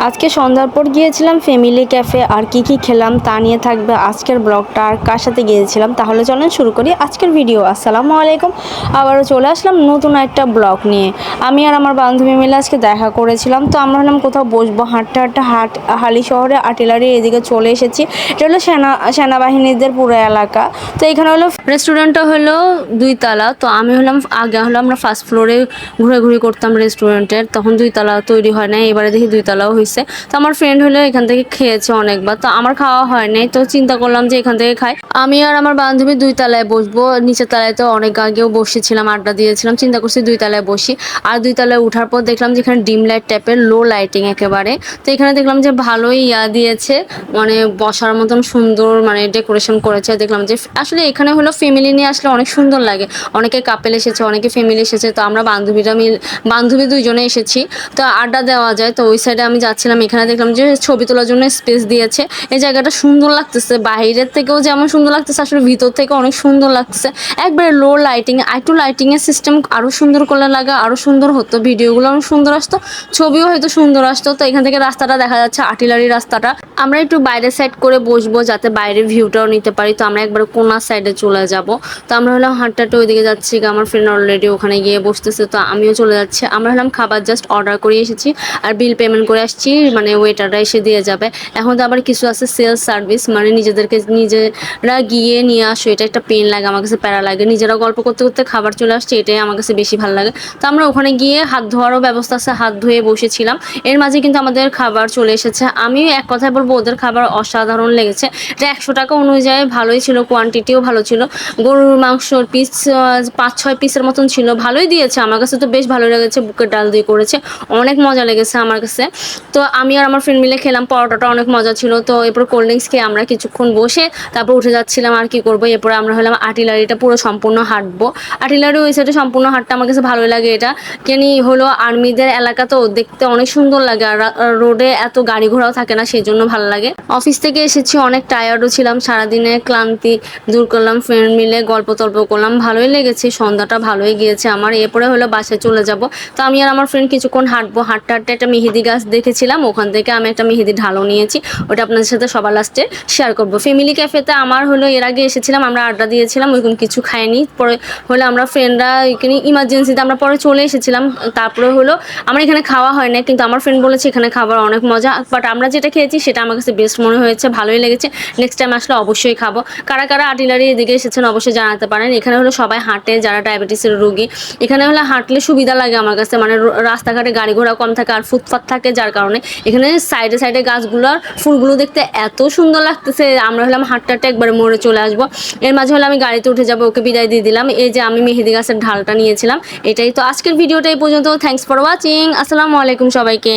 আজকে সন্ধ্যার পর গিয়েছিলাম ফ্যামিলি ক্যাফে। আর কি খেলাম তা নিয়ে থাকবে আজকের ব্লগটা। আর কার সাথে গিয়েছিলাম তাহলে চলেন শুরু করি আজকের ভিডিও। আসসালামু আলাইকুম, আবারও চলে আসলাম নতুন একটা ব্লগ নিয়ে। আমি আর আমার বান্ধবী মিলে আজকে দেখা করেছিলাম, তো আমরা হলাম কোথাও বসবো, হাঁটতে হালি শহরে আর্টিলারির এদিকে চলে এসেছি। এটা হলো সেনাবাহিনীদের পুরো এলাকা। তো এখানে হলো রেস্টুরেন্টটা হলো 2 তলা। তো আমি হলাম আগে হলো আমরা ফার্স্ট ফ্লোরে ঘুরে করতাম রেস্টুরেন্টের, তখন 2 তলা তৈরি হয় নাই, এবারে দেখি 2 তলাও হয়েছে। তো আমার ফ্রেন্ড হলো এখান থেকে খেয়েছে অনেকবার, তো আমার খাওয়া হয় নাই, তো চিন্তা করলাম যে এখান থেকে খাই। আমি আর আমার বান্ধবী 2 তলায় বসবো, নিচের তলায় তো অনেক আগেও বসেছিলাম, আড্ডা দিয়েছিলাম, চিন্তা করছি 2 তলায় বসি। আর 2 তলায় উঠার পর দেখলাম যে এখানে ডিম লাইট টাইপের, লো লাইটিং একেবারে। তো এখানে দেখলাম যে ভালোই দিয়েছে, মানে বসার মতন সুন্দর মানে ডেকোরেশন করেছে। দেখলাম যে আসলে এখানে হলো ফ্যামিলি নিয়ে আসলে অনেক সুন্দর লাগে। অনেকে কাপেল এসেছে, অনেকে ফ্যামিলি এসেছে, তো আমরা বান্ধবী 2 জনে এসেছি, তো আড্ডা দেওয়া যায়। তো ওই সাইডে আমি যাচ্ছিলাম, এখানে দেখলাম যে ছবি তোলার জন্য স্পেস দিয়েছে। এই জায়গাটা সুন্দর লাগতেছে, বাইরের থেকেও যেমন সুন্দর লাগতেছে, আসলে ভিতর থেকে অনেক সুন্দর লাগতেছে। একবারে লো লাইটিং, একটু লাইটিং এর সিস্টেম আরো সুন্দর করলে লাগে আরো সুন্দর হতো, ভিডিওগুলো অনেক সুন্দর আসতো, ছবিও হয়তো সুন্দর আসতো। তো এখান থেকে রাস্তাটা দেখা যাচ্ছে, আর্টিলারি রাস্তাটা। আমরা একটু বাইরের সাইড করে বসবো যাতে বাইরের ভিউটাও নিতে পারি। তো আমরা একবার কোনার সাইডে চলে যাব। তো আমরা হলাম হাঁটতে ওইদিকে যাচ্ছি, আমার ফ্রেন্ড অলরেডি ওখানে গিয়ে বসতেছে, তো আমিও চলে যাচ্ছি। আমরা হলাম খাবার জাস্ট অর্ডার করে এসেছি আর বিল পেমেন্ট করে আসছি, মানে ওয়েটাররা এসে দিয়ে যাবে। এখন তো আবার কিছু আছে সেলস সার্ভিস, মানে নিজেরা গিয়ে নিয়ে আসো, এটা একটা পেন লাগে, আমার কাছে প্যারা লাগে। নিজেরা গল্প করতে করতে খাবার চলে আসছে, এটাই আমার কাছে বেশি ভালো লাগে। তো আমরা ওখানে গিয়ে হাত ধোয়ারও ব্যবস্থা আছে, হাত ধুয়ে বসেছিলাম। এর মাঝে কিন্তু আমাদের খাবার চলে এসেছে। আমি এক কথায় বলবো ওদের খাবার অসাধারণ লেগেছে। এটা 100 টাকা অনুযায়ী ভালোই ছিল, কোয়ান্টিটিও ভালো ছিল। গরুর মাংসর পিস 5-6 পিসের মতন ছিল, ভালোই দিয়েছে। আমার কাছে তো বেশ ভালো লেগেছে, বুকের ডাল দিয়ে করেছে, অনেক মজা লেগেছে আমার কাছে। তো আমি আর আমার ফ্রেন্ড মিলে খেলাম, পরোটাটা অনেক মজা ছিল। তো এরপর কোল্ড ড্রিঙ্কস খেয়ে আমরা কিছুক্ষণ বসে তারপর উঠে যাচ্ছিলাম। আর কি করবো, এরপরে আমরা হলাম আর্টিলারিটা পুরো সম্পূর্ণ হাঁটবো। আর্টিলারি ওই সাইডে সম্পূর্ণ হাঁটতে আমার কাছে ভালোই লাগে। এটা কেন হলো আর্মিদের এলাকা, তো দেখতে অনেক সুন্দর লাগে। আর রোডে এত গাড়ি ঘোড়াও থাকে না, সেই জন্য ভালো লাগে। অফিস থেকে এসেছি, অনেক টায়ার্ডও ছিলাম, সারাদিনে ক্লান্তি দূর করলাম, ফ্রেন্ড মিলে গল্প করলাম, ভালোই লেগেছে। সন্ধ্যাটা ভালোই গিয়েছে আমার। এরপরে হলো বাসায় চলে যাব। তো আমি আর আমার ফ্রেন্ড কিছুক্ষণ হাঁটবো, হাঁটতে একটা মেহেদি গাছ দেখেছিলাম, ওখান থেকে আমি একটা মেহেদি ঢালও নিয়েছি, ওটা আপনাদের সাথে সবার লাস্টে শেয়ার করবো। ফ্যামিলি ক্যাফেতে আমার হলো এর আগে এসেছিলাম, আমরা আড্ডা দিয়েছিলাম, ওইরকম কিছু খাইনি। পরে হলো আমরা ফ্রেন্ডরা এখানে ইমার্জেন্সিতে আমরা পরে চলে এসেছিলাম। তারপরে হলো আমার এখানে খাওয়া হয় না, কিন্তু আমার ফ্রেন্ড বলেছে এখানে খাবার অনেক মজা। বাট আমরা যেটা খেয়েছি সেটা আমার কাছে বেস্ট মনে হয়েছে, ভালোই লেগেছে। নেক্সট টাইম আসলে অবশ্যই খাবো। কারা কারা আর্টিলারি এদিকে এসেছেন অবশ্যই জানাতে পারেন। এখানে হলো সবাই হাঁটে, যারা ডায়াবেটিসের রোগী। এখানে হলো হাঁটলে সুবিধা লাগে আমার কাছে, মানে রাস্তাঘাটে গাড়ি ঘোড়া কম থাকে আর ফুটপাথ থাকে, যার কারণে এখানে সাইডে গাছগুলোর ফুলগুলো দেখতে এত সুন্দর লাগতেছে। আমরা হলাম হাঁটতে একবার মোড়ে চলে আসবো। এর মাঝে হলে আমি গাড়িতে উঠে যাবো, ওকে বিদায় দিয়ে দিলাম। এই যে আমি মেহেদি গাছের ঢালটা নিয়েছিলাম। এটাই তো আজকের ভিডিওটা এই পর্যন্ত। Thanks for watching. আসসালামু আলাইকুম সবাইকে।